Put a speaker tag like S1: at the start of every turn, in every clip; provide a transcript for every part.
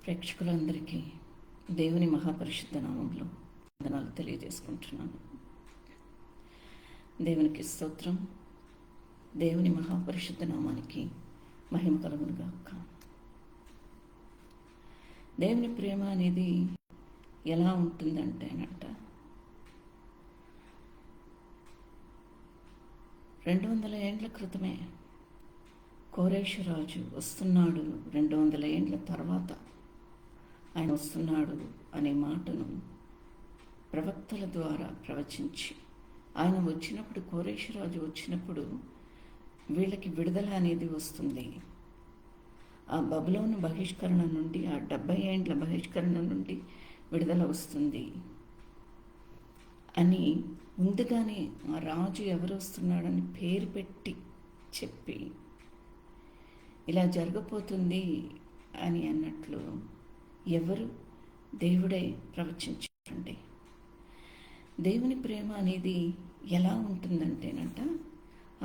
S1: ప్రేక్షకులందరికీ దేవుని మహాపరిశుద్ధ నామంలో వందనాలు తెలియజేసుకుంటున్నాను. దేవునికి స్తోత్రం. దేవుని మహాపరిశుద్ధ నామానికి మహిమ కలుగునుగాక. దేవుని ప్రేమ అనేది ఎలా ఉంటుందంటేనంట 200 ఏండ్ల క్రితమే కోరేషు రాజు వస్తున్నాడు, 200 ఏండ్ల తర్వాత ఆయన వస్తున్నాడు అనే మాటను ప్రవక్తల ద్వారా ప్రవచించి ఆయన వచ్చినప్పుడు, కోరేషు రాజు వచ్చినప్పుడు వీళ్ళకి విడుదల అనేది వస్తుంది. ఆ బబులోను బహిష్కరణ నుండి, ఆ 70 ఏండ్ల బహిష్కరణ నుండి విడుదల వస్తుంది అని ముందుగానే ఆ రాజు ఎవరు వస్తున్నాడని పేరు పెట్టి చెప్పి ఇలా జరగబోతుంది అని అన్నట్లు ఎవరు? దేవుడే ప్రవచించండి. దేవుని ప్రేమ అనేది ఎలా ఉంటుందంటేనంట,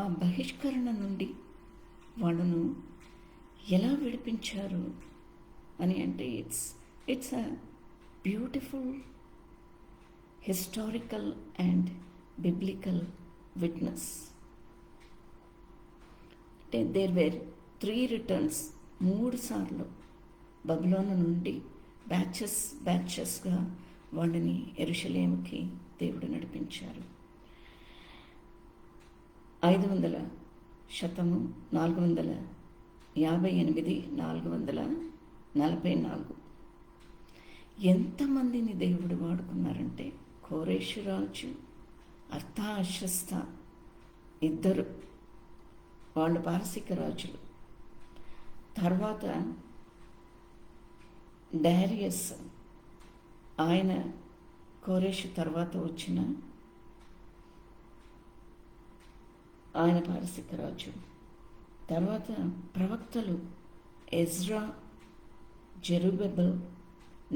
S1: ఆ బహిష్కరణ నుండి వాళ్ళను ఎలా విడిపించారు అని అంటే it's a beautiful historical and biblical witness. అంటే దేర్ వేర్ 3 రిటర్న్స్, 3 సార్లు బబులోను నుండి బ్యాచెస్గా వాళ్ళని యెరూషలేముకి దేవుడు నడిపించారు. 500 శతము, 458, 444 ఎంతమందిని దేవుడు వాడుకున్నారంటే, కోరేషు రాజు, అర్తాహషస్త ఇద్దరు వాళ్ళు పారసిక రాజులు. తర్వాత డైరియస్, ఆయన కోరేషు తర్వాత వచ్చిన ఆయన పారసిక రాజు. తర్వాత ప్రవక్తలు Ezra, Zerubbabel,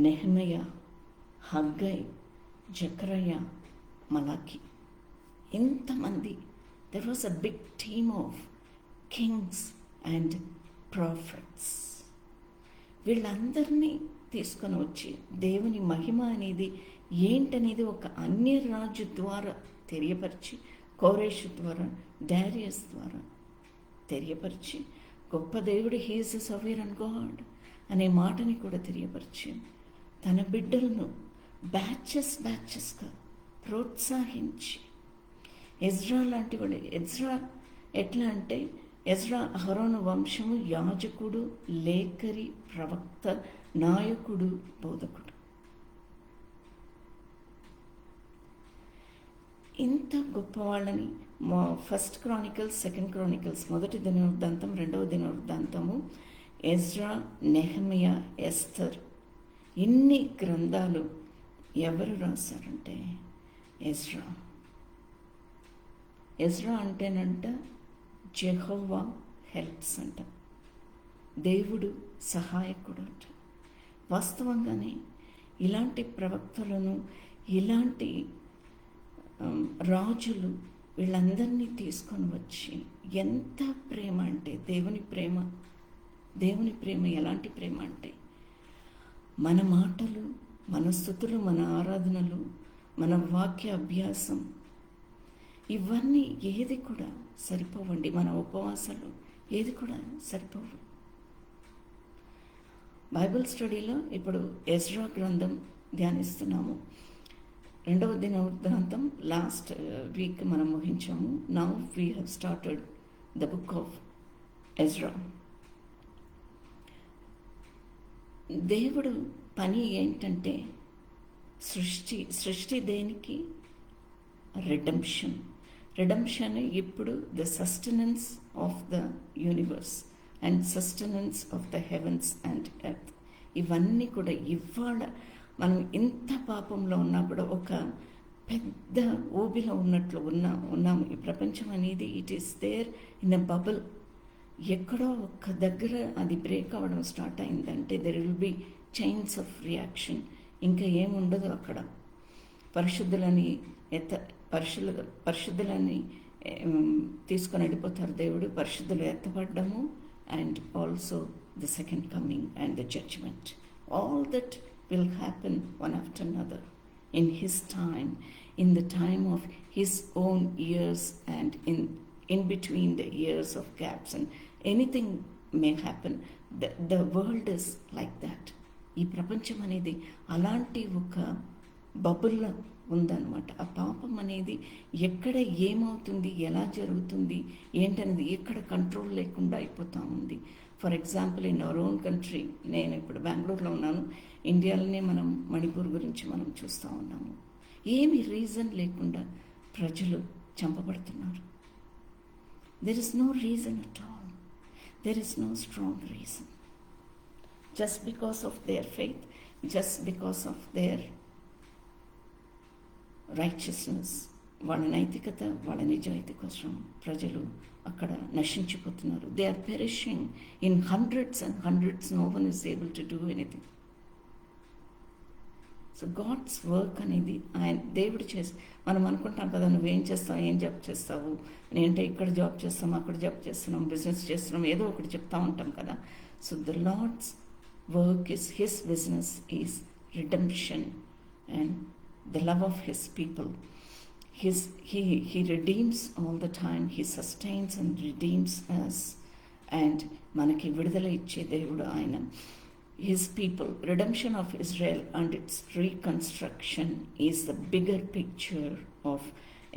S1: Nehemiah, Haggai, Zechariah, Malachi. ఇంతమంది, there was a big team of kings and prophets. వీళ్ళందరినీ తీసుకొని వచ్చి దేవుని మహిమ అనేది ఏంటనేది ఒక అన్య రాజు ద్వారా తెలియపరిచి, కోరేషు ద్వారా, డైరియస్ ద్వారా తెలియపరిచి, గొప్ప దేవుడు హీఈస్ ఎ సోవరెన్ గాడ్ అనే మాటని కూడా తెలియపరిచి, తన బిడ్డలను బ్యాచెస్గా ప్రోత్సహించి, ఎజ్రా లాంటి వాడు. ఎజ్రా ఎట్లా అంటే, ఎజ్రా అహరోను వంశము, యాజకుడు, లేఖరి, ప్రవక్త, నాయకుడు, బోధకుడు. ఇంత గొప్పవాళ్ళని ఫస్ట్ క్రానికల్స్, సెకండ్ క్రానికల్స్, మొదటి దినవృత్తాంతం, రెండవ దినవృత్తాంతము, ఎజ్రా, నెహెమయ, ఎస్తర్, ఇన్ని గ్రంథాలు ఎవరు రాశారంటే ఎజ్రా. ఎజ్రా అంటేనంట జెహోవా హెల్ప్స్ అంట, దేవుడు సహాయకుడు అంట. వాస్తవంగానే ఇలాంటి ప్రవక్తలను, ఇలాంటి రాజులు వీళ్ళందరినీ తీసుకొని వచ్చి, ఎంత ప్రేమ అంటే దేవుని ప్రేమ. దేవుని ప్రేమ ఎలాంటి ప్రేమ అంటే, మన మాటలు, మన స్తుతులు, మన ఆరాధనలు, మన వాక్య అభ్యాసం, ఇవన్నీ ఏది కూడా సరిపోవండి. మన ఉపవాసాలు ఏది కూడా సరిపోవు. బైబిల్ స్టడీలో ఇప్పుడు ఎజ్రా గ్రంథం ధ్యానిస్తున్నాము. 2వ దినవృత్తాంతం లాస్ట్ వీక్ మనం ముగించాము. Now we have started the book of Ezra. దేవుడు పని ఏంటంటే, సృష్టి దేనికి? రిడెంప్షన్ ఇప్పుడు the sustenance of the universe and sustenance of the heavens and earth. ఇవన్నీ కూడా ఇవాళ మనం ఇంత పాపంలో ఉన్నప్పుడు ఒక పెద్ద ఊబిలో ఉన్నట్లు ఉన్నాము. ఈ ప్రపంచం అనేది it is there in a bubble. ఎక్కడో ఒక్క దగ్గర అది బ్రేక్ అవ్వడం స్టార్ట్ అయిందంటే there will be chains of reaction. ఇంకా ఏముండదు అక్కడ. పరిశుద్ధులని తీసుకొని వెళ్ళిపోతారు దేవుడు. పరిశుద్ధులు ఎత్తపడ్డము and also the second coming and the judgement all that will happen one after another in His time, in the time of His own years, and in between the years of gaps, and anything may happen. The world is like that. ఈ ప్రపంచం అనేది అలాంటి ఒక బబుల్లో ఉందన్నమాట. ఆ పాపం అనేది ఎక్కడ ఏమవుతుంది, ఎలా జరుగుతుంది ఏంటనేది ఎక్కడ కంట్రోల్ లేకుండా అయిపోతూ ఉంది. For example, in our own country, నేను ఇప్పుడు బెంగళూరులో ఉన్నాను. ఇండియాలోనే మనం మణిపూర్ గురించి మనం చూస్తూ ఉన్నాము. ఏమి రీజన్ లేకుండా ప్రజలు చంపబడుతున్నారు. There is no reason at all. There is no strong reason. Just because of their faith, just because of their righteousness, వాళ్ళ నైతికత, వాళ్ళ నిజాయితీ కోసం ప్రజలు అక్కడ నశించిపోతున్నారు. They are perishing in hundreds and hundreds. No one is able to do anything. So God's work అనేది ఆయన దేవుడు చేసి, మనం అనుకుంటాం కదా, నువ్వేం చేస్తావు, ఏం జాబ్ చేస్తావు, నేనంటే ఇక్కడ జాబ్ చేస్తాం, అక్కడ జాబ్ చేస్తున్నాం, బిజినెస్ చేస్తున్నాం, ఏదో ఒకటి చెప్తా ఉంటాం కదా. So the Lord's work is His business, is redemption and the love of His people. He redeems all the time. He sustains and redeems us, and manaki vidudala iche devudu ayana. His people, redemption of Israel and its reconstruction is the bigger picture of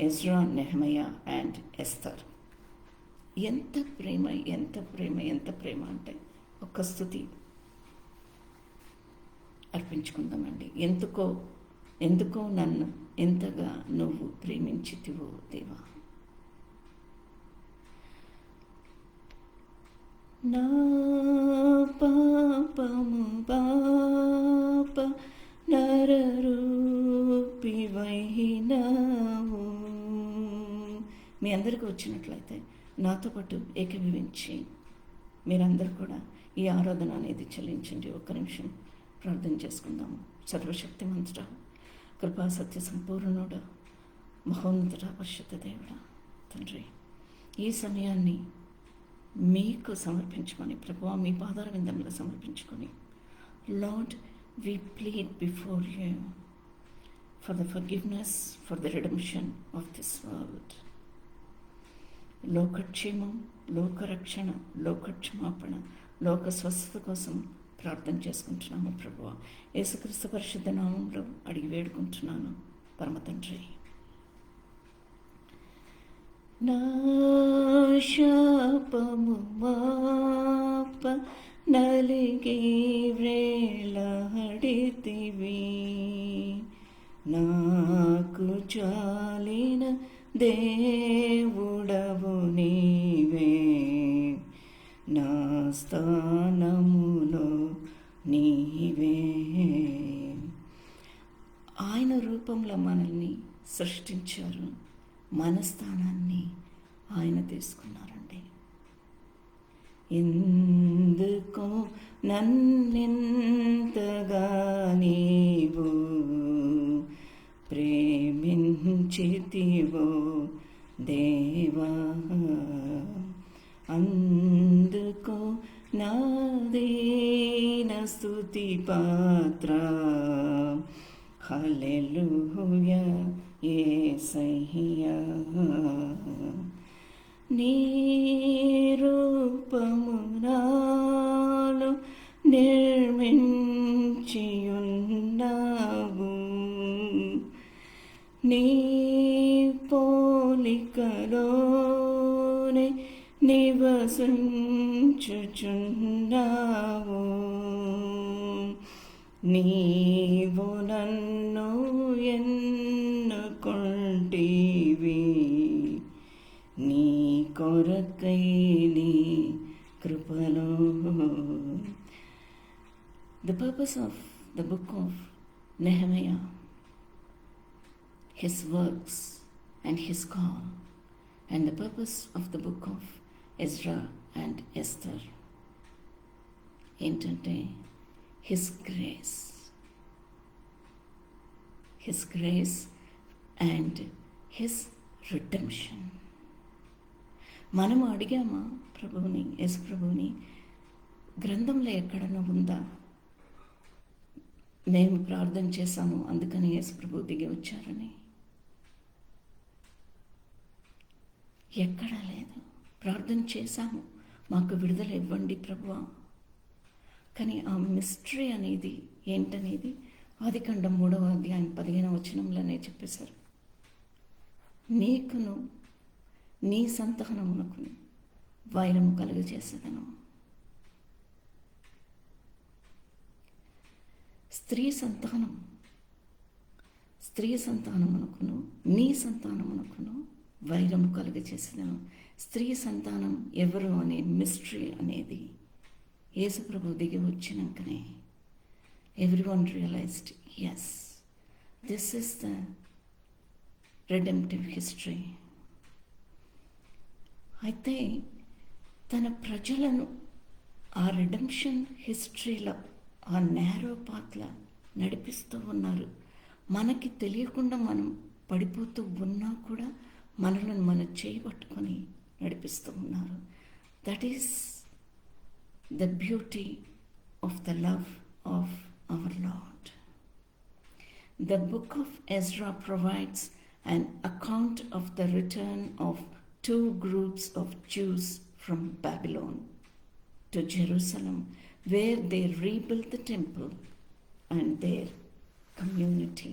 S1: Ezra, Nehemiah and Esther. ఎంత ప్రేమ, ఎంత ప్రేమ, ఎంత ప్రేమ అంటే ఒక్క స్తుతి అర్పించుకుందామండి. ఎందుకో నన్ను ఎంతగా నువ్వు ప్రేమించితివో దేవా. నా పాపము పాప నరరూపివైనావు. మీ అందరికీ వచ్చినట్లయితే నాతో పాటు ఏకీభవించి మీరందరూ కూడా ఈ ఆరాధన అనేది చెల్లించండి. ఒక్క నిమిషం ప్రార్థన చేసుకుందాము. సర్వశక్తిమంతుడా, కృపా సత్య సంపూర్ణుడా, మహోన్నతుడా, పరిశుద్ధ దేవుడా, తండ్రి, ఈ సమయాన్ని మీకు సమర్పించమని ప్రభువా మీ పాదాల విందంలో సమర్పించుకొని, lord, we plead before you for the forgiveness, for the redemption of this world. లోకక్షేమం, లోకరక్షణ, లోకక్షమాపణ, లోక స్వస్థత కోసం ప్రార్థన చేసుకుంటున్నాము ప్రభువా. యేసుక్రీస్తు పరిశుద్ధ నామంలో అడిగి వేడుకుంటున్నాను పరమ తండ్రి. నా శాపము మాప నలిగి వ్రేలాడితివి, నాకు చాలిన దేవుడవు నీవే, నా స్థానములో నీవే. ఆయన రూపంలో మనల్ని సృష్టించారు, మన స్థానాన్ని ఆయన తీసుకున్నారండి. ఎందుకో నన్నెంతగా నీవు ప్రేమించితివో దేవా, అందుకో నాదీన స్తుతి పాత్ర. హల్లెలూయా యేసయ్యా. నీ రూపము నాలో నిర్మించియున్నావు, నీ పోలికలోనే నివసించుచున్నావు. నీవు నన్ను ఎన్నుకొంటివి, నీ కొరకై నీ కృపలో. The purpose of the book of Nehemiah, his works and his call, and the purpose of the book of Ezra and Esther ఏంటంటే his grace and his redemption. మనము అడిగామా ప్రభువుని, యేసు ప్రభువుని, గ్రంథంలో ఎక్కడన్నా ఉందా మేము ప్రార్థన చేశాము, అందుకని యేసుప్రభు దిగి వచ్చారని ఎక్కడా లేదు. ప్రార్థన చేశాము, మాకు విడుదల ఇవ్వండి ప్రభువా. కానీ ఆ మిస్టరీ అనేది ఏంటనేది ఆదికాండం 3వ అధ్యాయం 15వ వచనంలోనే చెప్పేశారు. నీకును నీ సంతానమునకును వైరము కలుగజేసేదను. స్త్రీ సంతానమునకును నీ సంతానమునకును వైరము కలుగజేసేదను. స్త్రీ సంతానం ఎవరు అనే మిస్టరీ అనేది యేసుప్రభు దిగి వచ్చినాకనే everyone realised, yes, this is the redemptive history. అయితే తన ప్రజలను ఆ రిడెంప్షన్ హిస్టరీలో ఆ నేరో పాత్ల నడిపిస్తూ ఉన్నారు. మనకి తెలియకుండా మనం పడిపోతూ ఉన్నా కూడా మనలను మనం చేయబట్టుకొని నడిపిస్తూ ఉన్నారు. That is the beauty of the love of our Lord. The book of Ezra provides an account of the return of two groups of Jews from Babylon to Jerusalem, where they rebuilt the temple and their community.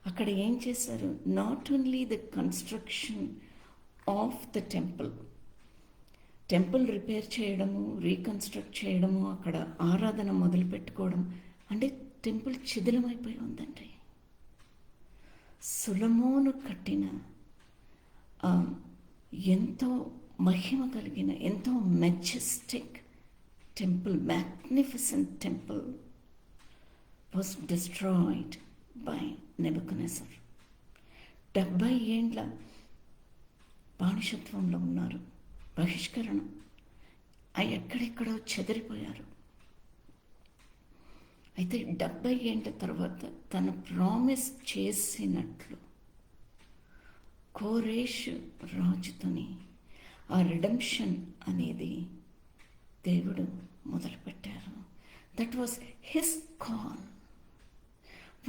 S1: అక్కడ ఏం చేశారు? Not only the construction of the temple repair చేయడము, reconstruct చేయడము, అక్కడ ఆరాధన మొదలు పెట్టుకోవడం. అంటే టెంపుల్ శిథిలమైపోయి ఉందండి. సొలొమోను కట్టిన ఎంతో మహిమ కలిగిన, ఎంతో Majestic temple, magnificent temple was destroyed by Nebuchadnezzar. 70 ఏండ్ల బానిసత్వంలో ఉన్నారు, బహిష్కరణ ఎక్కడెక్కడో చెదిరిపోయారు. అయితే 70 ఏండ్ల తర్వాత తను ప్రామిస్ చేసినట్లు కోరేష్ రాజుతోని ఆ రిడెంప్షన్ అనేది దేవుడు మొదలుపెట్టారు. That was his call.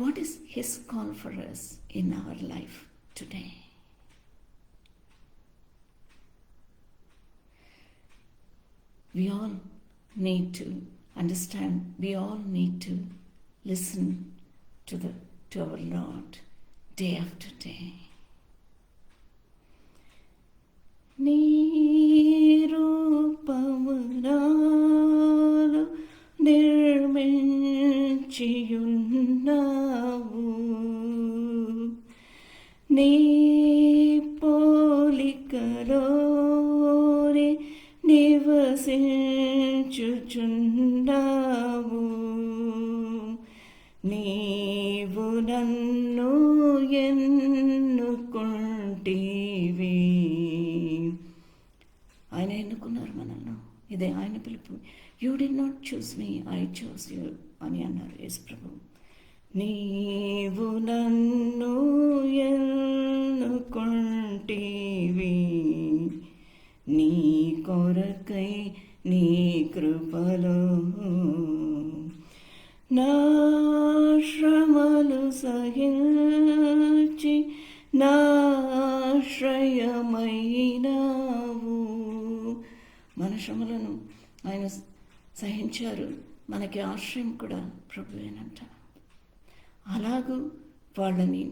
S1: What is his call for us in our life today? We all need to understand, we all need to listen to our Lord day after day. నీ రూపము నాలో నిర్మించియున్నావు, నీ పోలికలోనే నివసించుచున్నావు, నీవు నన్ను ఎన్నుకుంటివి. ఆయన ఎన్నుకున్నారు మనల్ని. ఇదే ఆయన పిలుపు. You did not choose me, I choose you అని అన్నారు యేసుప్రభు. నీవు నన్ను ఎన్నుకుంటివి, నీ కొరకై నీ కృపలో నా శ్రమలు సహించి నాశ్రయమైనావు. మన శ్రమలను ఆయన సహించారు, మనకి ఆశ్రయం కూడా ప్రభువేనంట. అలాగూ వాళ్ళని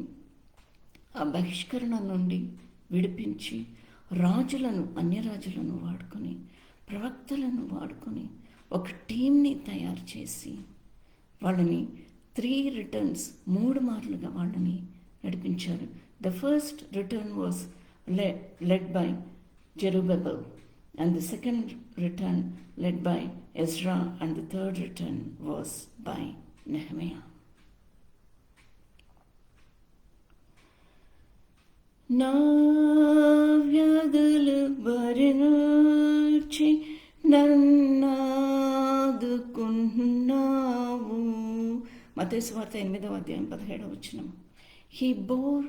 S1: ఆ బహిష్కరణ నుండి విడిపించి రాజులను, అన్యరాజులను వాడుకొని, ప్రవక్తలను వాడుకొని ఒక టీంని తయారు చేసి వాళ్ళని 3 రిటర్న్స్ 3 మార్లుగా వాళ్ళని నడిపించారు. The first return was led by Zerubbabel, and the second return led by Ezra, and the third return was by Nehemiah. నా వ్యాధులు భరించి నన్నాదుకున్నావు. మత్తయి సువార్త 8వ అధ్యాయం 17వ వచనం. He bore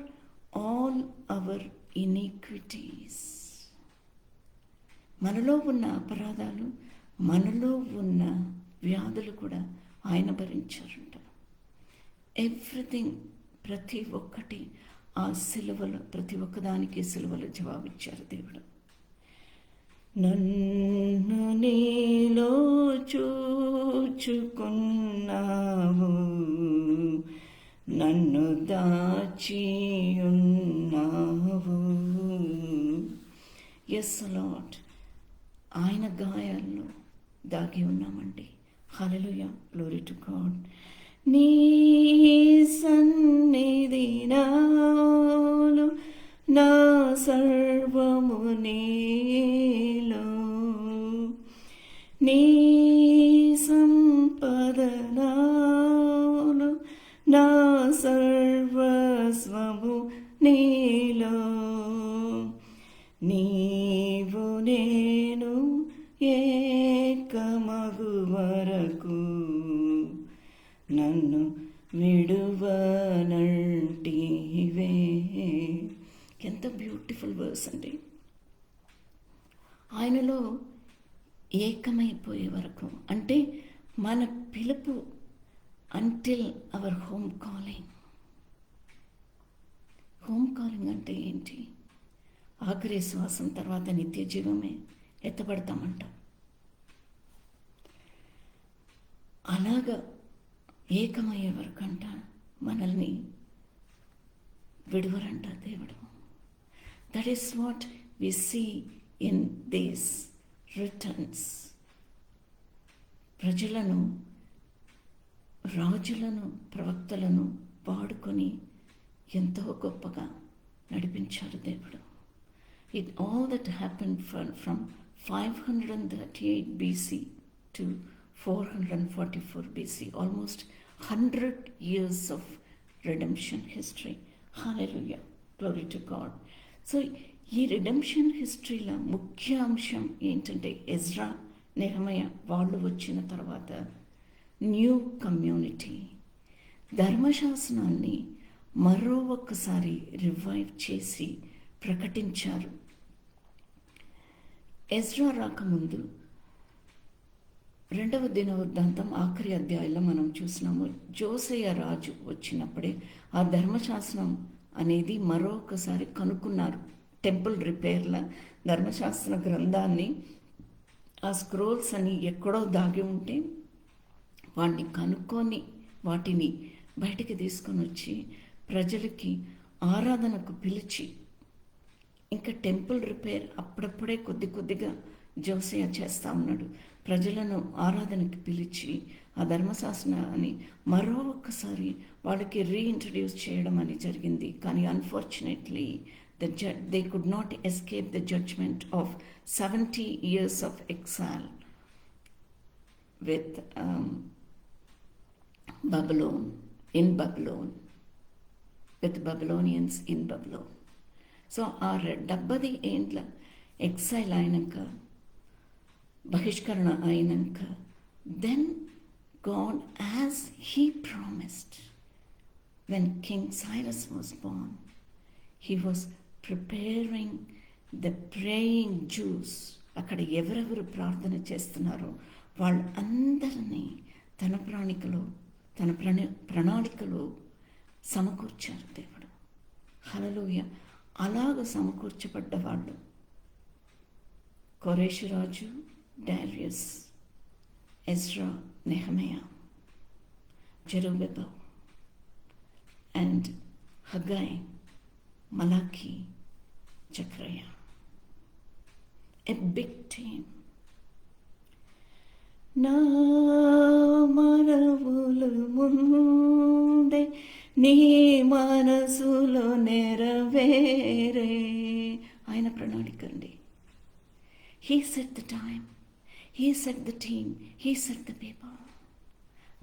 S1: all our iniquities. మనలో ఉన్న అపరాధాలు, మనలో ఉన్న వ్యాధులు కూడా ఆయన భరించారంట. ఎవ్రీథింగ్, ప్రతి ఒక్కటి ఆ సిలువలో, ప్రతి ఒక్కదానికి సిలువలో జవాబిచ్చారు దేవుడు. నన్ను నీలో చూచుకున్నావు, నన్ను దాచియున్నావు. ఎస్ లార్డ్, ఆయన గాయాల్లో దాగి ఉన్నామండి. హల్లెలూయా, గ్లోరీ టు గాడ్. నీ సన్నిధి నాలో, నా సర్వము నీలో, నీ సంపద నాలో, నా సర్వస్వము నీలో. నీవు నేను ఏకమగు వరకు నన్ను విడువనంటివే. ఎంత బ్యూటిఫుల్ వర్స్ అండి. ఆయనలో ఏకమైపోయే వరకు అంటే మన పిలుపు until our home calling. Home calling అంటే ఏంటి? ఆఖరి శ్వాసం తర్వాత నిత్య జీవమే ఎత్తబడతామంట. అలాగా ఏకమయ్యే వరకు అంట మనల్ని విడువరంట దేవుడు. That is what we see in these returns. ప్రజలను, రాజులను, ప్రవక్తలను వాడుకొని ఎంతో గొప్పగా నడిపించారు దేవుడు. It all that happened from 538 BC to 444 BC, almost 100 years of redemption history. Hallelujah, glory to God. So ఈ రిడెంప్షన్ హిస్టరీలో ముఖ్య అంశం ఏంటంటే ఎజ్రా, నెహెమయా వాళ్ళు వచ్చిన తర్వాత న్యూ కమ్యూనిటీ, ధర్మశాసనాన్ని మరో ఒక్కసారి రివైవ్ చేసి ప్రకటించారు. ఎజ్రా రాకముందు 2వ దినవృత్తాంతం ఆఖరి అధ్యాయంలో మనం చూసినాము. జోసయ్య రాజు వచ్చినప్పుడే ఆ ధర్మశాస్త్రం అనేది మరొకసారి కనుక్కున్నారు. టెంపుల్ రిపేర్ల ధర్మశాస్త్ర గ్రంథాన్ని, ఆ స్క్రోల్స్ అని ఎక్కడో దాగి ఉంటే వాటిని కనుక్కొని వాటిని బయటికి తీసుకొని వచ్చి ప్రజలకి ఆరాధనకు పిలిచి, ఇంకా టెంపుల్ రిపేర్ అప్పుడప్పుడే కొద్ది కొద్దిగా జోసయ్య చేస్తూ ఉన్నాడు. ప్రజలను ఆరాధనకి పిలిచి ఆ ధర్మశాస్త్రాన్ని మరో ఒక్కసారి వాళ్ళకి రీఇంట్రడ్యూస్ చేయడం అని జరిగింది. కానీ unfortunately they could not escape the judgment of 70 years of exile with Babylon, with Babylonians in Babylon. So ఆ 70 ఏండ్ల ఎక్సైల్ అయినాక, బహిష్కరణ అయినాక, then God as he promised, when king Cyrus was born, he was preparing the praying Jews. అక్కడ ఎవరెవరు ప్రార్థన చేస్తున్నారో వాళ్ళందరినీ తన ప్రణాళికలో సమకూర్చారు దేవుడు. హల్లెలూయా. అలాగ సమకూర్చబడ్డ వాళ్ళు కొరేషు రాజు, డారియస్, ఎజ్రా, నెహెమయా, జెరుబ్బెబెల్ అండ్ హగ్గై, మలాకి, జకర్యా. A big team. నా మనవులు ముందే నీ మనసులో నెరవేరే. ఆయన ప్రణాళిక అండి. He set the time, He set the team, He set the people.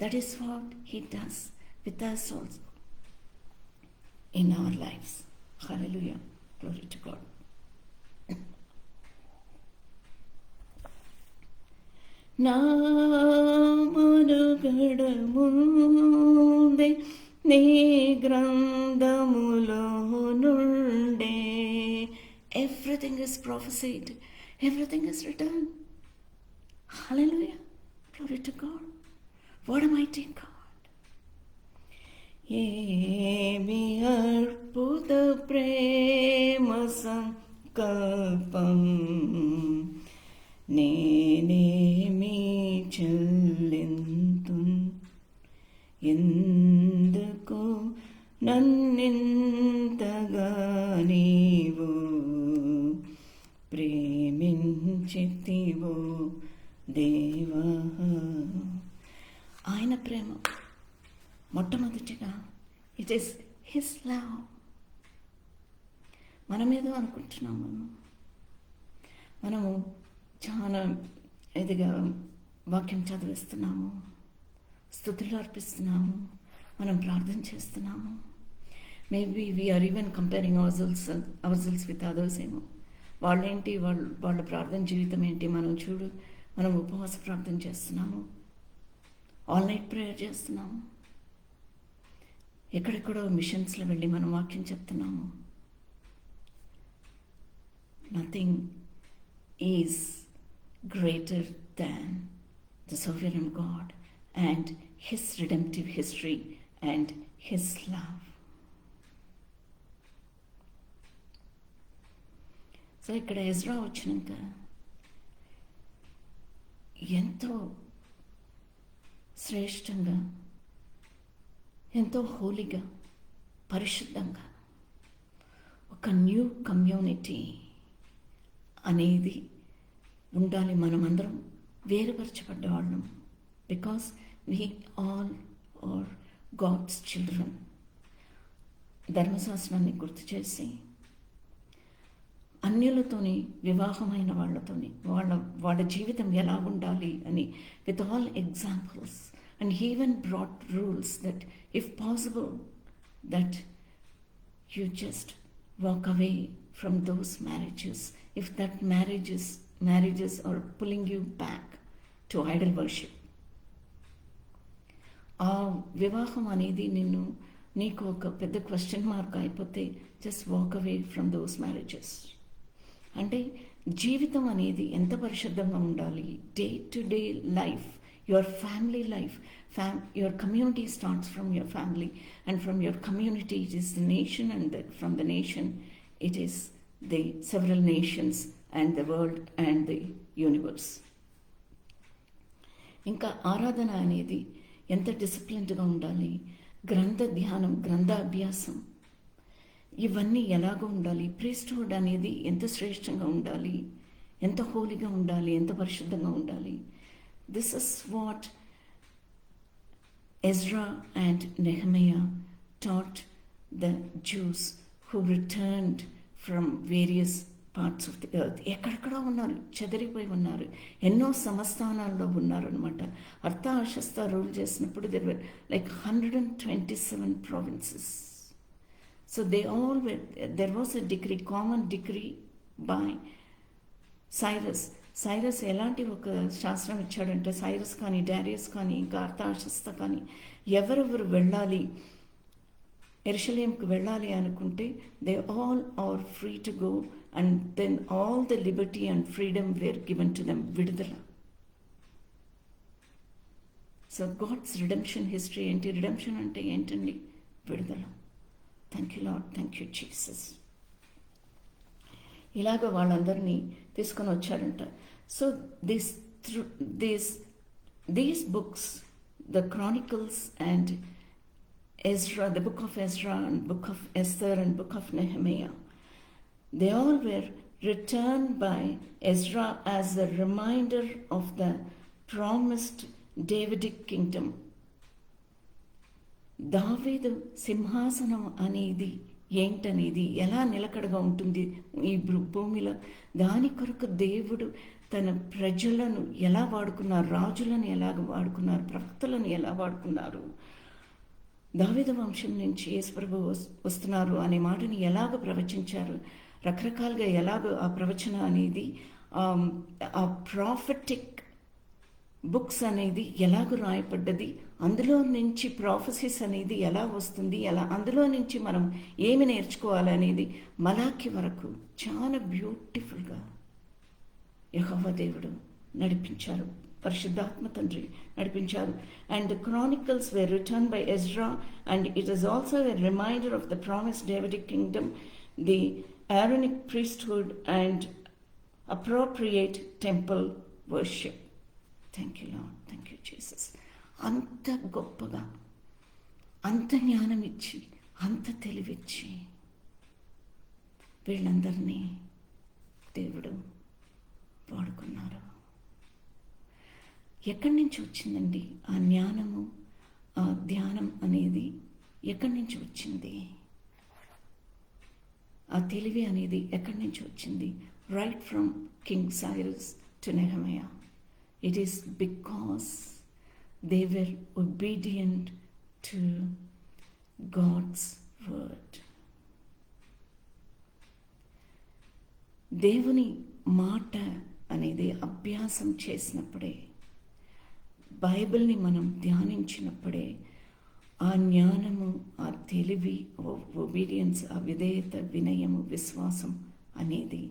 S1: That is what He does with us also in our lives. Hallelujah, glory to God. నా మనుగడ ముందే నీ గ్రంథములో నుండే. Everything is prophesied, everything is written. Hallelujah, glory to God. What a mighty God. ఏమి అద్భుత ప్రేమ సంకల్పం, నేనేమి చెల్లింతు, ఎందుకు నన్నింతగా నీవు ప్రేమించితివో దేవా. ఆయన ప్రేమ మొట్టమొదటిగా ఇట్ ఈస్ హిస్ లవ్. మనమేదో అనుకుంటున్నాము, మనము చాలా ఇదిగా వాక్యం చదివిస్తున్నాము, స్తుతులు అర్పిస్తున్నాము, మనం ప్రార్థన చేస్తున్నాము. Maybe we are even comparing ourselves with others. ఏమో వాళ్ళేంటి, వాళ్ళ ప్రార్థన జీవితం ఏంటి, మనం చూడు, మనం ఉపవాస ప్రార్థన చేస్తున్నాము, ఆల్ నైట్ ప్రేయర్ చేస్తున్నాము, ఎక్కడెక్కడో మిషన్స్లో వెళ్ళి మనం వాక్యం చెప్తున్నాము. Nothing is greater than the sovereign God and his redemptive history and his love. So ఇక్కడ ఎజ్రా వచ్చినాక ఎంతో శ్రేష్టంగా, ఎంతో హోలీగా, పరిశుద్ధంగా ఒక న్యూ కమ్యూనిటీ అనేది ఉండాలి. మనమందరం వేరుపరచబడ్డ వాళ్ళం, because we all are God's children. ధర్మశాస్త్రాన్ని గుర్తు చేసి అన్యులతోని వివాహమైన వాళ్ళతోని వాళ్ళ జీవితం ఎలా ఉండాలి అని with all examples. And he even brought rules that if possible that you just walk away from those marriages if that marriages are pulling you back to idol worship. ఆ వివాహం అనేది నీకు ఒక పెద్ద క్వశ్చన్ మార్క్ అయిపోతే just walk away from those marriages. అంటే జీవితం అనేది ఎంత పరిశుద్ధంగా ఉండాలి. Day to day life, your family life, your community starts from your family, and from your community it is the nation, and from the nation it is the several nations and the world and the universe. ఇంకా ఆరాధన అనేది ఎంత డిసిప్లిన్డ్గా ఉండాలి. గ్రంథ ధ్యానం, గ్రంథ అభ్యాసం, ఇవన్నీ ఎలాగో ఉండాలి. ప్రీస్ట్హుడ్ అనేది ఎంత శ్రేష్టంగా ఉండాలి, ఎంత హోలీగా ఉండాలి, ఎంత పరిశుద్ధంగా ఉండాలి. This is what Ezra and Nehemiah taught the Jews who returned from various parts of the earth. ఎక్కడెక్కడో ఉన్నారు, చెదిరిపోయి ఉన్నారు, ఎన్నో సంస్థానాల్లో ఉన్నారు అనమాట. అర్థాశస్త రూల్ చేసినప్పుడు there were like 127 provinces. So there was a decree, common decree by Cyrus ఎలాంటి ఒక శాస్త్రం ఇచ్చాడంటే, సైరస్ కానీ, డారియస్ కానీ, ఇంకా అర్థాశస్త కానీ ఎవరెవరు వెళ్ళాలి, యెరూషలేంకి వెళ్ళాలి అనుకుంటే they all are free to go, and then all the liberty and freedom were given to them. విడుదల. సో గాడ్స్ రిడెంప్షన్ హిస్టరీ ఏంటి? రిడెంప్షన్ అంటే ఏంటండి? విడుదల. Thank you Lord, thank you Jesus. ఇలాగ వాళ్ళందరినీ తీసుకొని వచ్చారంట. So these books, the Chronicles and Ezra, the book of Ezra and book of Esther and book of Nehemiah, they all were written by Ezra as a reminder of the promised Davidic kingdom. దావీదు సింహాసనం అనేది ఏంటనేది, ఎలా నిలకడగా ఉంటుంది ఈ భూమిలో, దాని కొరకు దేవుడు తన ప్రజలను ఎలా వాడుకున్నారు, రాజులను ఎలాగ వాడుకున్నారు, ప్రవక్తలను ఎలా వాడుకున్నారు, దావీదు వంశం నుంచి యేసుప్రభు వస్తున్నారు అనే మాటని ఎలాగ ప్రవచించారు, రకరకాలుగా ఎలాగ ఆ ప్రవచన అనేది, ఆ ప్రాఫెటిక్ బుక్స్ అనేది ఎలాగ రాయపడ్డది, అందులో నుంచి ప్రాఫెసీస్ అనేది ఎలా వస్తుంది, అందులో నుంచి మనం ఏమి నేర్చుకోవాలనేది మలాకి వరకు చాలా బ్యూటిఫుల్గా యెహోవా దేవుడు నడిపించారు, పరిశుద్ధాత్మ తండ్రి నడిపించారు. And the Chronicles were return by Ezra and it is also a reminder of the promise Davidic kingdom, the Aaronic priesthood and appropriate temple worship. Thank you Lord, thank you Jesus. అంత గొప్పగా, అంత జ్ఞానం ఇచ్చి, అంత తెలివిచ్చి వీళ్ళందరినీ దేవుడు వాడుకున్నారు. ఎక్కడి నుంచి వచ్చిందండి ఆ జ్ఞానము, ఆ ధ్యానం అనేది ఎక్కడి నుంచి వచ్చింది? ఆ తెలివి అనేది ఎక్కడి నుంచి వచ్చింది? Right from king Cyrus to Nehemiah. It is because they were obedient to God's word. దేవుని మాట అనేది అభ్యాసం చేసినప్పుడే, బైబిల్ని మనం ధ్యానించినప్పుడే ఆ జ్ఞానము, ఆ తెలివి, ఒబీడియన్స్, ఆ విధేయత, వినయము, విశ్వాసం అనేది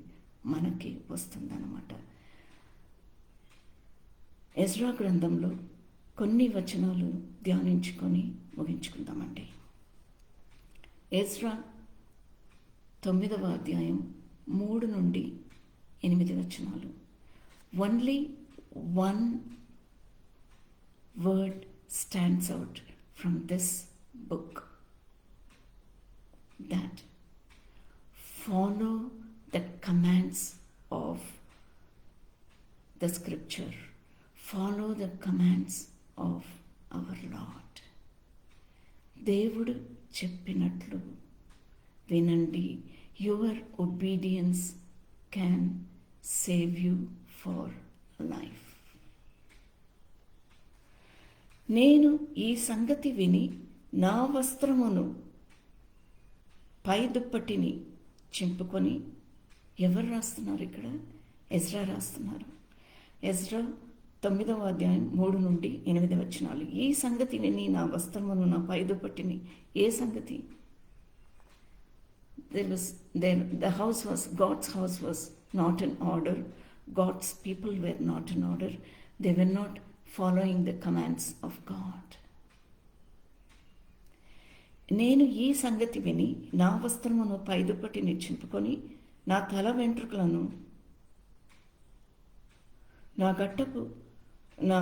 S1: మనకి వస్తుందన్నమాట. ఎజ్రా గ్రంథంలో కొన్ని వచనాలు ధ్యానించుకొని ముగించుకుందామండి. ఎజ్రా 9వ అధ్యాయం 3 నుండి 8 వచనాలు. Only one word stands out from this book, that follow the commands of the scripture, follow the commands of our Lord. దేవుడు చెప్పినట్లు వినండి. Your obedience can save you for life. నేను ఈ సంగతి విని నా వస్త్రమును పై దుప్పటిని చింపుకొని, ఎవరు రాస్తున్నారు ఇక్కడ? ఎజ్రా రాస్తున్నారు. ఎజ్రా 9వ అధ్యాయం 3 నుండి 8 వచనాలు. ఈ సంగతి విని నా వస్త్రమును, నా పై దుప్పటిని. ఏ సంగతి? The house was, God's house was not in order. God's people were not in order. They were not following the commands of God. నేను ఈ సంగతి విని నా వస్త్రమును పై దుప్పటిని చింపుకొని, నా తల వెంట్రుకలను నా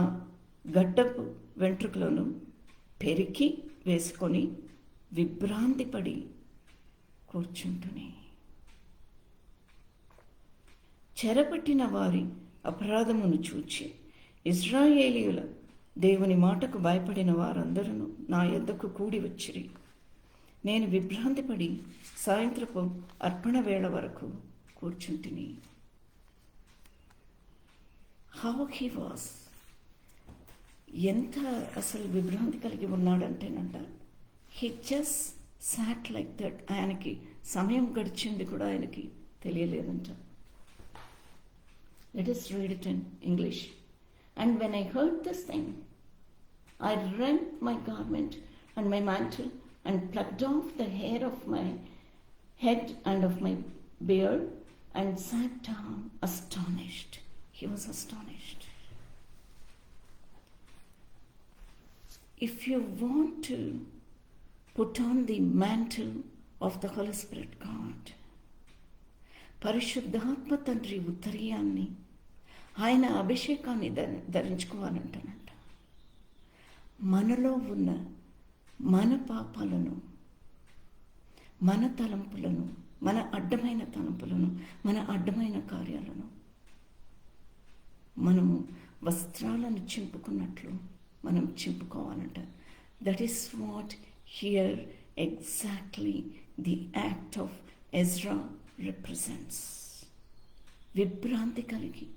S1: గడ్డపు వెంట్రుకలను పెరికి వేసుకొని విభ్రాంతి పడి కూర్చుంటుని, చెరపట్టిన వారి అపరాధమును చూచి ఇశ్రాయేలీయుల దేవుని మాటకు భయపడిన వారందరూ నా యొద్దకు కూడి వచ్చిరి. నేను విభ్రాంతి పడి సాయంత్రపు అర్పణ వేళ వరకు కూర్చుంటిని. హౌ హీ వాస్, ఎంత అసలు విభ్రాంతి కలిగి ఉన్నాడంటేనంట, he just sat like that. ఆయనకి సమయం గడిచింది కూడా ఆయనకి తెలియలేదంట. Let us read it in English. And when I heard this thing, I rent my garment and my mantle and plucked off the hair of my head and of my beard and sat down astonished. He was astonished. If you want to put on the mantle of the Holy Spirit God, పరిశుద్ధాత్మ తండ్రి ఉత్తరీయాన్ని, ఆయన అభిషేకాన్ని ధరించుకోవాలంటానంట. మనలో ఉన్న మన పాపాలను, మన తలంపులను, మన అడ్డమైన తలంపులను, మన అడ్డమైన కార్యాలను మనము వస్త్రాలను చింపుకున్నట్లు మనం చింపుకోవాలంట. That is what here exactly the act of Ezra represents. విభ్రాంతి కలిగి,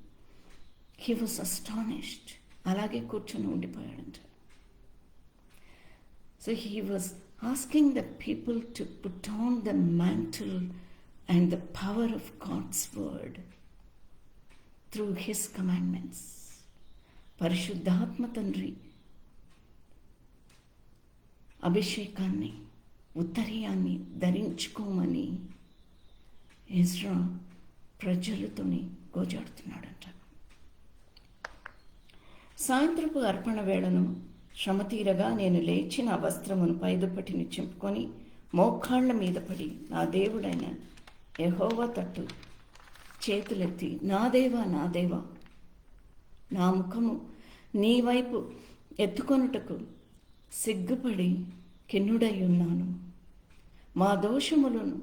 S1: he was astonished, అలాగే కూర్చొని ఉండిపోయాడంట. So he was asking the people to put on the mantle and the power of God's word through his commandments. పరిశుద్ధాత్మ తండ్రి అభిషేకాన్ని, ఉత్తరీయాన్ని ధరించుకోమని Ezra ప్రజలతోని గోజాడుతున్నాడంట. సాయంత్రపు అర్పణ వేళను శ్రమ తీరగా నేను లేచి నా వస్త్రమును పైదుప్పటిని చింపుకొని మోకాళ్ళ మీద పడి నా దేవుడైన యెహోవా తట్టు చేతులెత్తి, నా దేవా, నా దేవా, నా ముఖము నీ వైపు ఎత్తుకొనుటకు సిగ్గుపడి కిన్నుడై ఉన్నాను. మా దోషములను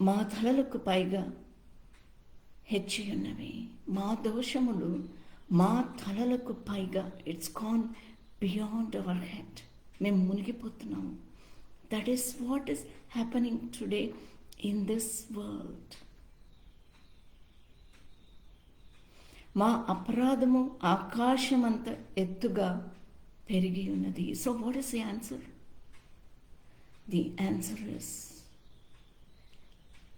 S1: మా తలలకు పైగా హెచ్చి ఉన్నవి. మా దోషములు మా తలలకు పైగా, it's gone beyond our head. మేము మునిగిపోతున్నాము. That is what is happening today in this world. మా అపరాధము ఆకాశమంత ఎత్తుగా పెరిగి ఉన్నది. So what is the answer? The answer is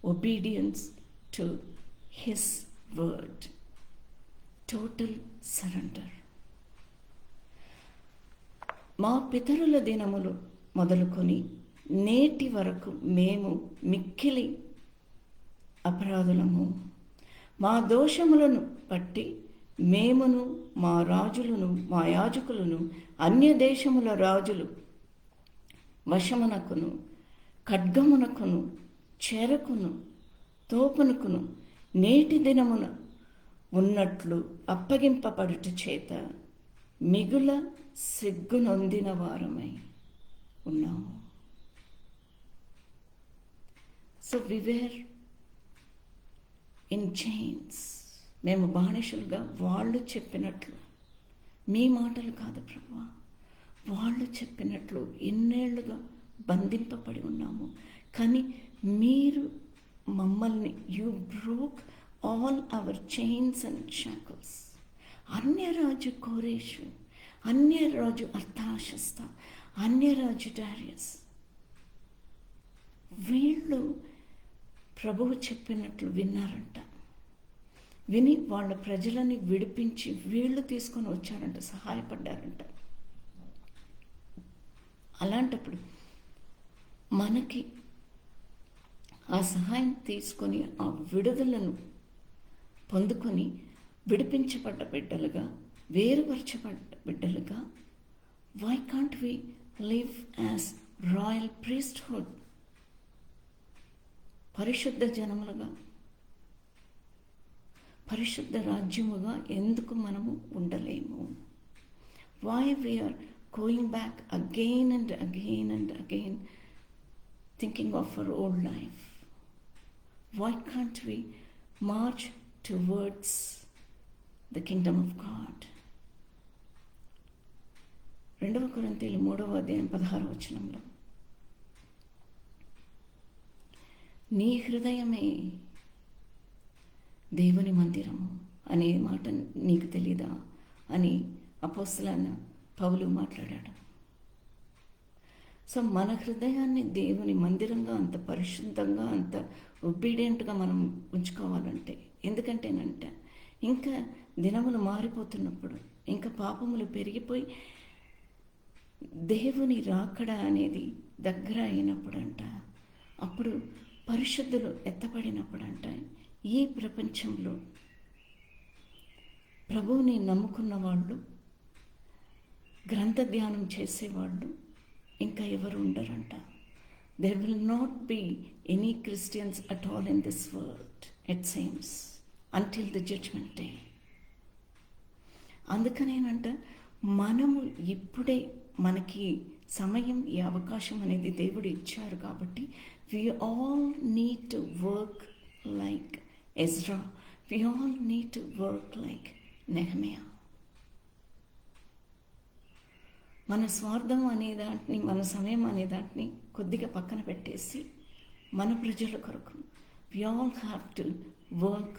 S1: obedience to his word, total surrender. మా పితరుల దినములు మొదలుకొని నేటి వరకు మేము మిక్కిలి అపరాధులము. మా దోషములను బట్టి మేమును, మా రాజులను, మా యాజకులను అన్య దేశముల రాజులు వశమునకును, ఖడ్గమునకును, చెరకును, తోపునకును నేటి దినమున ఉన్నట్లు అప్పగింపబడుట చేత మిగుల సిగ్గునొందిన వారమై ఉన్నాము. So we were in chains. మేము బానిసలుగా, వాళ్ళు చెప్పినట్లు, మీ మాటలు కాదు ప్రభువా, వాళ్ళు చెప్పినట్లు ఇన్నేళ్లుగా బంధింపబడి ఉన్నాము. కానీ మీరు మమ్మల్ని, you broke all our chains and shackles. అన్యరాజు కోరేషు, అన్యరాజు అర్థాశస్త, అన్యరాజు డారియస్, వీళ్ళు ప్రభువు చెప్పినట్లు విన్నారంట. విని వాళ్ళ ప్రజలని విడిపించి వీళ్ళు తీసుకొని వచ్చారంట, సహాయపడ్డారంట. అలాంటప్పుడు మనకి ఆ సహాయం తీసుకొని ఆ విడుదలను పొందుకొని విడిపించబడ్డ బిడ్డలుగా, వేరుపరచబడ్డ బిడ్డలుగా, why can't we live as royal priesthood, పరిశుద్ధ జనములుగా, పరిశుద్ధ రాజ్యముగా ఎందుకు మనము ఉండలేము? Why we are going back again and again and again thinking of our old life? Why can't we march towards the kingdom of God? 2 కొరింథీయులు 3:16 నీ హృదయమే దేవుని మందిరము అనే మాట నీకు తెలీదా అని అపోస్తలుడైన పౌలు మాట్లాడాడు. సో మన హృదయాన్ని దేవుని మందిరంగా, అంత పరిశుద్ధంగా, అంత ఒబీడియంట్గా మనం ఉంచుకోవాలంటే, ఎందుకంటేనంటే ఇంకా దినములు మారిపోతున్నప్పుడు, ఇంకా పాపములు పెరిగిపోయి దేవుని రాకడ అనేది దగ్గర అయినప్పుడంట, అప్పుడు పరిశుద్ధులు ఎత్తపడినప్పుడంట, ఈ ప్రపంచంలో ప్రభువుని నమ్ముకున్న వాళ్ళు, గ్రంథ ధ్యానం చేసేవాళ్ళు ఇంకా ఎవరు ఉండరంట. There will not be any Christians at all in this world, it seems, until the judgment day. అందుకనేనంట మనము ఇప్పుడే, మనకి సమయం, ఈ అవకాశం అనేది దేవుడు ఇచ్చారు కాబట్టి we all need to work like Ezra, we all need to work like Nehemiah. మన స్వార్థం అనే దాంట్ని, మన సమయం అనే దాంట్ని కొద్దిగా పక్కన పెట్టేసి మన ప్రజల కొరకు we all have to work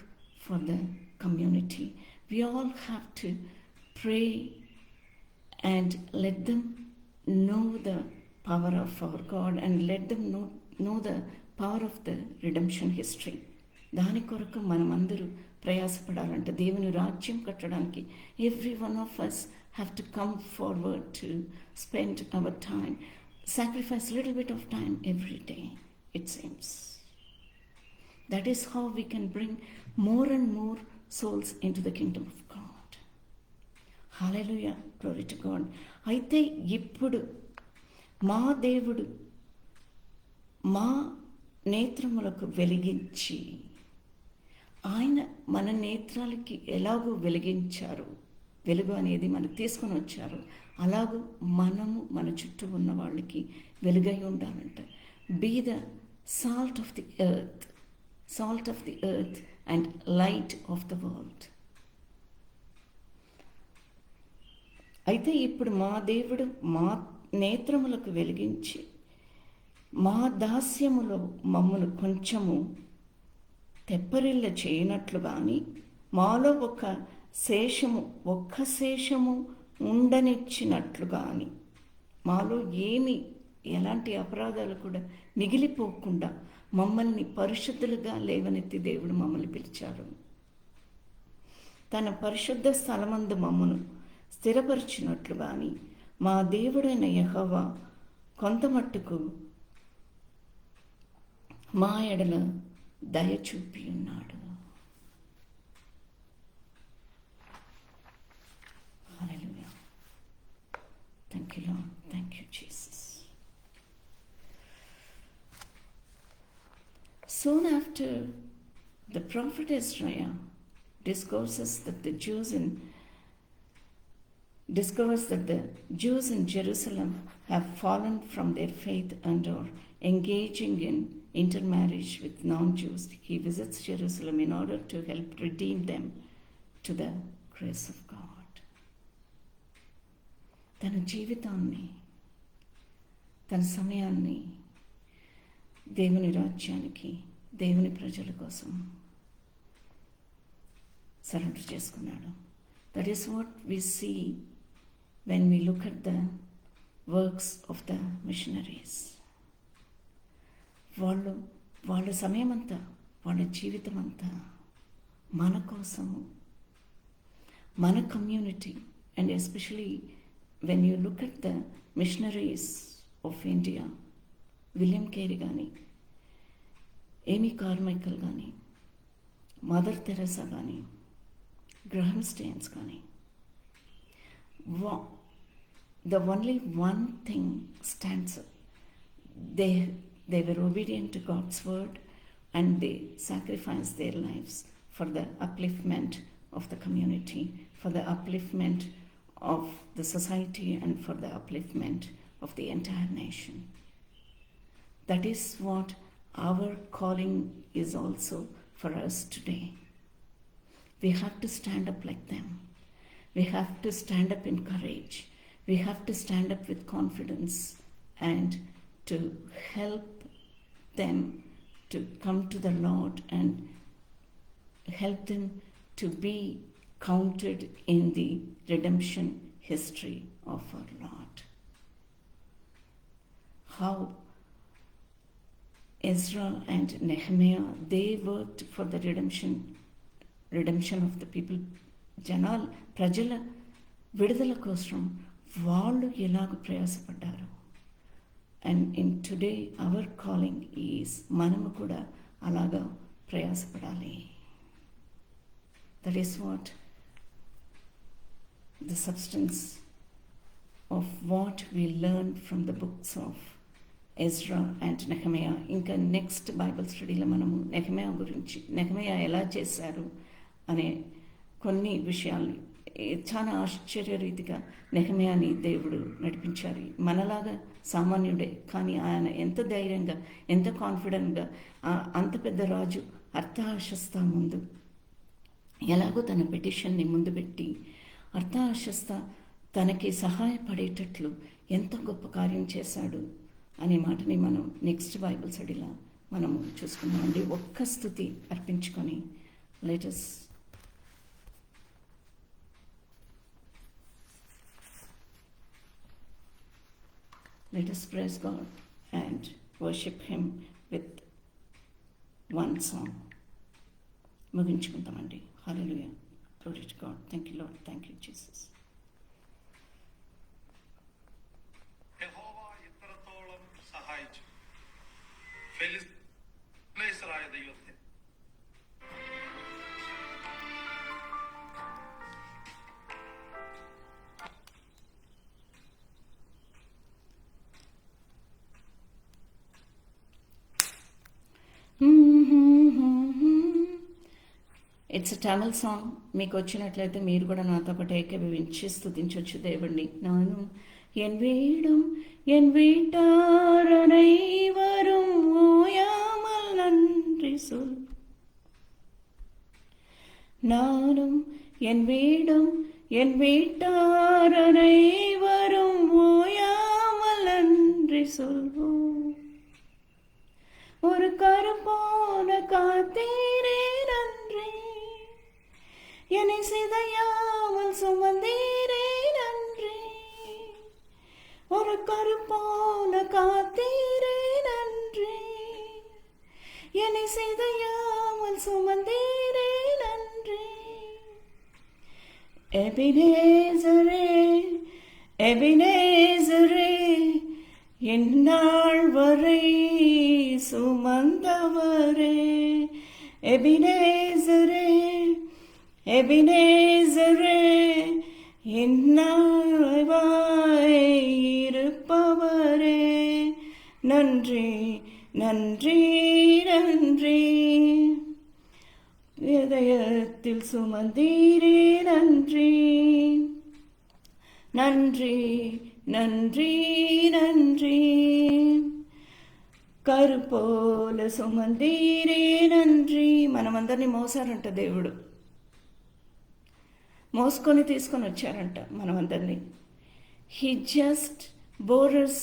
S1: for the community. We all have to pray and let them know the power of our God and let them know the power of the redemption history. దాని కొరకు మనమందరూ ప్రయాసపడాలంటే, దేవుని రాజ్యం కట్టడానికి every one of us have to come forward to spend our time, sacrifice a little bit of time every day, it seems. That is how we can bring more and more souls into the kingdom of God. Hallelujah, glory to God. అయితే ఇప్పుడు మా దేవుడు మా నేత్రములకు వెలిగించి, ఆయన మన నేత్రాలకి ఎలాగో వెలిగించారు, వెలుగు అనేది మనకు తీసుకొని వచ్చారు, అలాగూ మనము మన చుట్టూ ఉన్న వాళ్ళకి వెలుగై ఉండాలంట. Be the salt of the earth and light of the world. అయితే ఇప్పుడు మా దేవుడు మా నేత్రములకు వెలిగించి, మా దాస్యములో మమ్మను కొంచెము తెప్పరిల్ల చేయనట్లు కానీ, మాలో ఒక్క శేషము ఉండనిచ్చినట్లు కానీ, మాలో ఎలాంటి అపరాధాలు కూడా మిగిలిపోకుండా మమ్మల్ని పరిశుద్ధులుగా లేవనెత్తి దేవుడు మమ్మల్ని పిలిచారు. తన పరిశుద్ధ స్థలమందు మమ్మను స్థిరపరిచినట్లు కానీ మా దేవుడైన యెహోవా కొంతమట్టుకు మా ఎడల దయ చూపి ఉన్నాడు. Hallelujah. Thank you Lord. Thank you Jesus. Soon after, the prophet Isaiah discovers that the Jews in Jerusalem have fallen from their faith and are engaging in intermarriage with non-Jews. He visits Jerusalem in order to help redeem them to the grace of God. తన జీవితాన్ని, తన సమయాన్ని దేవుని రాజ్యానికి, దేవుని ప్రజల కోసం surrender చేసుకున్నాడు. That is what we see when we look at the works of the missionaries. వాళ్ళ సమయం అంతా, వాళ్ళ జీవితం అంతా మన కోసము, మన community. And especially when you look at the missionaries of India, William Carey కానీ, ఏమీ కార్మైకల్ కానీ, మదర్ తెరెసా కానీ, గ్రహం స్టేన్స్ కానీ, the only one thing stands up. They were obedient to God's word and they sacrificed their lives for the upliftment of the community, for the upliftment of the society and for the upliftment of the entire nation. That is what our calling is also for us today. We have to stand up like them. We have to stand up in courage. We have to stand up with confidence and to help them to come to the Lord and help them to be counted in the redemption history of our Lord. How Ezra and Nehemiah, they worked for the redemption of the people. ప్రజల విడుదల కోసం వాళ్ళు ఎలాగ ప్రయాసపడ్డారు. And in today our calling is, మనము కూడా అలాగా ప్రయాసపడాలి. That is what the substance of what we learn from the books of Ezra and Nehemiah. ఇంకా నెక్స్ట్ బైబిల్ స్టడీలో మనము నెహెమయా గురించి, నెహెమయా ఎలా చేశారు అనే కొన్ని విషయాల్ని చాలా ఆశ్చర్యరీతిగా నెహెమయాని దేవుడు నడిపించారు. మనలాగా సామాన్యుడే, కానీ ఆయన ఎంత ధైర్యంగా, ఎంత కాన్ఫిడెంట్గా అంత పెద్ద రాజు అర్తహషస్త ముందు ఎలాగో తన పిటిషన్ని ముందు పెట్టి అర్తహషస్త తనకి సహాయపడేటట్లు ఎంత గొప్ప కార్యం చేశాడు అనే మాటని మనం నెక్స్ట్ బైబిల్ స్టడీలో మనము చూసుకున్నామండి. ఒక్క స్తుతి అర్పించుకొని let us praise God and worship Him with one song. ముగించుకుంటామండి. Hallelujah, glory to God. Thank you Lord. Thank you Jesus.
S2: യഹോവ ഇത്രത്തോളം സഹായിച്ചു. ഫെലിസ്തീയരായ ദൈവത്തെ
S1: ఇట్స్ తమిళ్ సాంగ్. మీకు వచ్చినట్లయితే మీరు కూడా నాతో పాటు ఏకీభవించి స్తుతించవచ్చు దేవుణ్ణి. నాను என் வீடும் என் வீட்டார் அனைவரும் ஓயாமல் நன்றி சொல். நானும் என் வீடும் என் வீட்டார் அனைவரும் ஓயாமல் நன்றி சொல்வோம். ஒரு கருப்போன காத்தீரே நன்றி, என்னை சிதையாமல் சுமந்தீரே நன்றி. ஒரு கருப்போன காத்தீரே நன்றி, என்னை சிதையாமல் சுமந்தீரே நன்றி. எபினேசரே எபினேசரே, எந்நாள் வரை சுமந்தவரே. எபினேசரே எபினேசரே, எந்நாள் இருப்பவரே. நன்றி நன்றி நன்றி, இதயத்தில் சுமந்தீரே நன்றி. நன்றி நன்றி நன்றி, కరుపోల సుమందీరే నంద్రి. మనమందరినీ మోసారంట దేవుడు, మోసుకొని తీసుకొని వచ్చారంట మనమందరినీ. He just bore us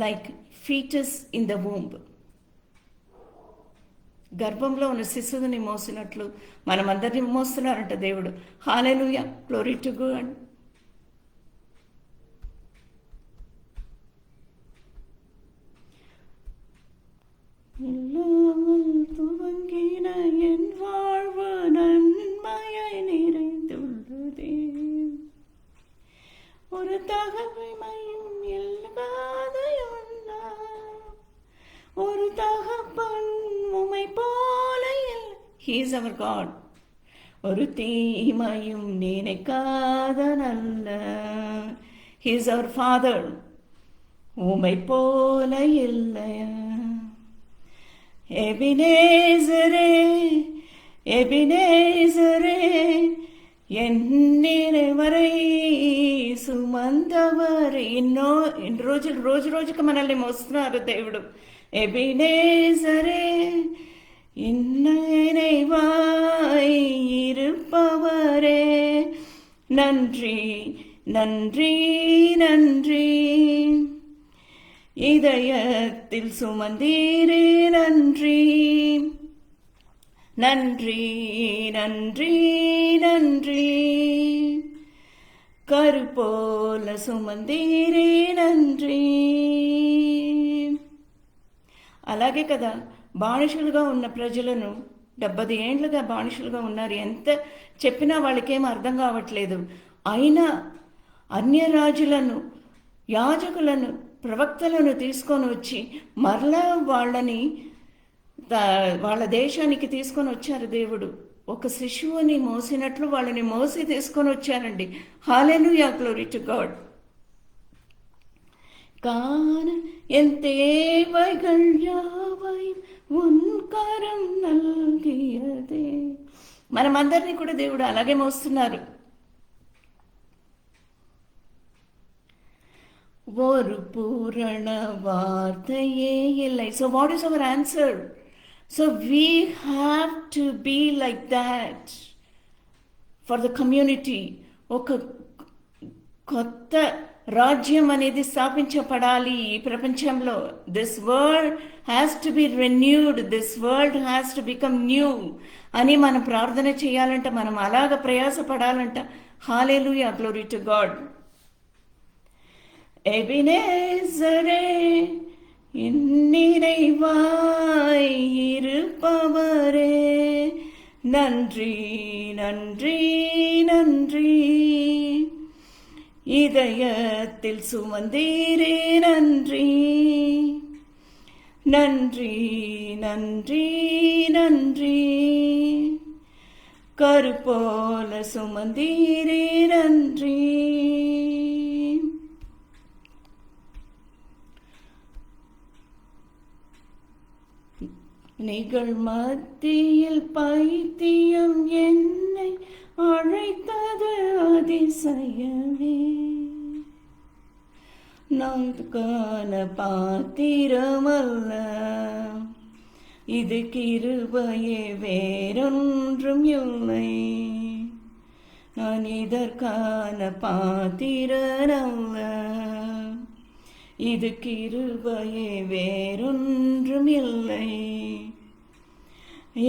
S1: like foetus in the womb. గర్భంలో ఉన్న శిశువుని మోసినట్లు మనమందరినీ మోస్తున్నారంట దేవుడు. Hallelujah, glory to God. துவங்கின என் வாழ்வு நன்மையை நிறைந்துள்ளதே, ஒரு தகமையும் இல்லாதையுள்ளா, ஒரு தகப்பன் உமை போல. He is our God. ஒரு தீமையும் நினைக்காத நல்ல. He is our Father. உமை போல இல்லையா. எபினேசரே எபினேசரே, ఎన్ని వరై సుమందవరే. ఎన్ని రోజు రోజుకి మనల్ని మోస్తున్నారు దేవుడు. ఎబినేజరే, இன்னைவாய் இருப்பவரே. நன்றி நன்றி நன்றி, இதயத்தில் சுமந்தீரே நன்றி. நன்றி நன்றி நன்றி, కరుపోల సుమందీరే నంద్రి. అలాగే కదా, బానిసలుగా ఉన్న ప్రజలను 70 ఏండ్లుగా బానిసలుగా ఉన్నారు. ఎంత చెప్పినా వాళ్ళకేం అర్థం కావట్లేదు. అయినా అన్య రాజులను, యాజకులను, ప్రవక్తలను తీసుకొని వచ్చి మరలా వాళ్ళని వాళ్ళ దేశానికి తీసుకొని వచ్చారు దేవుడు. ఒక శిశువుని మోసినట్లు వాళ్ళని మోసి తీసుకొని వచ్చారండి. హల్లెలూయా, గ్లోరీ టు గాడ్. காண என் தேவைகள் யாவையும் உன் கரம் నల్గియదే. మనమందరినీ కూడా దేవుడు అలాగే మోస్తున్నారు. ஒரு பூரண வார்த்தையே இல்லை. So what is our answer? So we have to be like that for the community. ఒక కొత్త రాజ్యం అనేది స్థాపించబడాలి ఈ ప్రపంచంలో. This world has to be renewed, this world has to become new అని మనం ప్రార్థన చేయాలంట. మనం అలాగ ప్రయాసపడాలంట. హల్లెలూయా, గ్లోరీ టు గాడ్. எபினேசரே, நினைவாய் இருப்பவரே. நன்றி நன்றி நன்றி, இதயத்தில் சுமந்தீரே நன்றி. நன்றி நன்றி நன்றி, கருப்போல சுமந்தீரே நன்றி. நிகழ் மத்தியில் பைத்தியம் என்னை அழைத்தது அதிசயமே. நான் காண பாத்திரமல்ல, இது கிருபையே வேறொன்றும் இல்லை. நான் இதற்கான பாத்திரனல்ல, இது கிருபையே வேறொன்றும் இல்லை.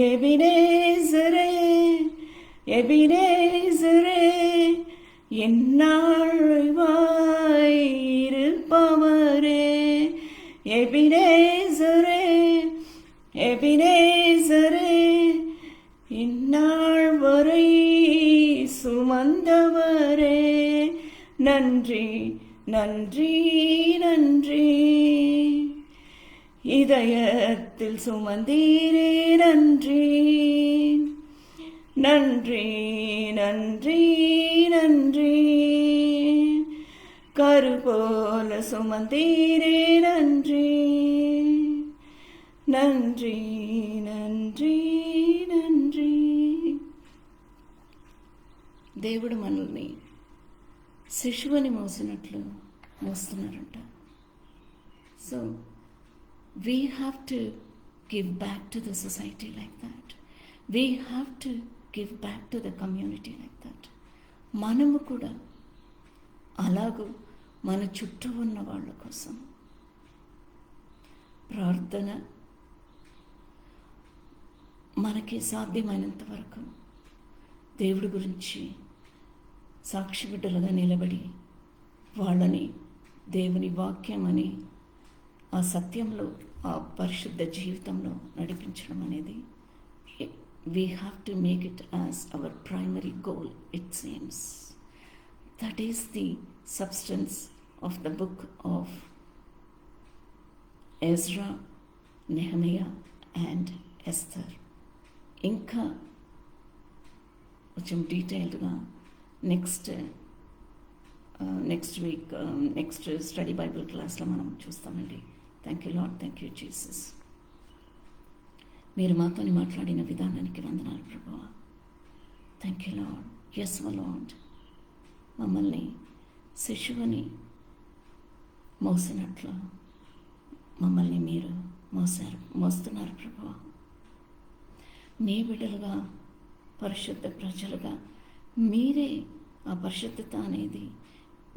S1: எபினேசரே எபினேசரே, என்னாழ்வாய் இருப்பவரே. எபினேசரே எபினேசரே, இந்நாள் வரை சுமந்தவரே. நன்றி நன்றி நன்றி, இதயத்தில் சுமந்தீரே. நன்றி நன்றி நன்றி நன்றி, கரு போல சுமந்தீரே. நன்றி நன்றி నன்றి నன்றి. దేవుడు మనల్ని శిశువుని మోసినట్లు మోస్తున్నారంట. So we have to give back to the society like that. We have to give back to the community like that. మనము కూడా అలాగూ మన చుట్టూ ఉన్న వాళ్ళ కోసం ప్రార్థన, మనకి సాధ్యమైనంత వరకు దేవుడి గురించి సాక్షి బిడ్డలుగా నిలబడి వాళ్ళని దేవుని వాక్యం అని ఆ సత్యంలో, ఆ పరిశుద్ధ జీవితంలో నడిపించడం అనేది we have to make it as our primary goal. It seems that is the substance of the book of Ezra, Nehemiah and Esther. ఇంకా కొంచెం డీటెయిల్డ్గా next week next study Bible క్లాస్లో మనం చూస్తామండి. Thank you Lord, thank you Jesus. మీరు మాతోని మాట్లాడిన విధానానికి వందనాలు ప్రభువా. Thank you Lord. Yes Lord, మమ్మల్ని శిశువుని మోసినట్లు మమ్మల్ని మీరు మోస్తున్నారు ప్రభువా. మీ బిడ్డలుగా, పరిశుద్ధ ప్రజలుగా మీరే ఆ పరిశుద్ధత అనేది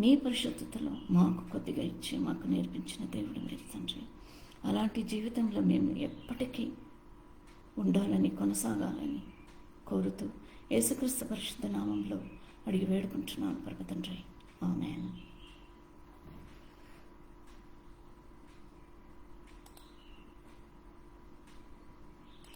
S1: మీ పరిశుద్ధతలో మాకు కొద్దిగా ఇచ్చి మాకు నేర్పించిన దేవుడు మీరు తండ్రి. అలాంటి జీవితంలో మేము ఎప్పటికీ ఉండాలని, కొనసాగాలని కోరుతూ యేసుక్రీస్తు పరిశుద్ధ నామంలో అడిగి వేడుకుంటున్నాను పరమ తండ్రి. ఆమేన్.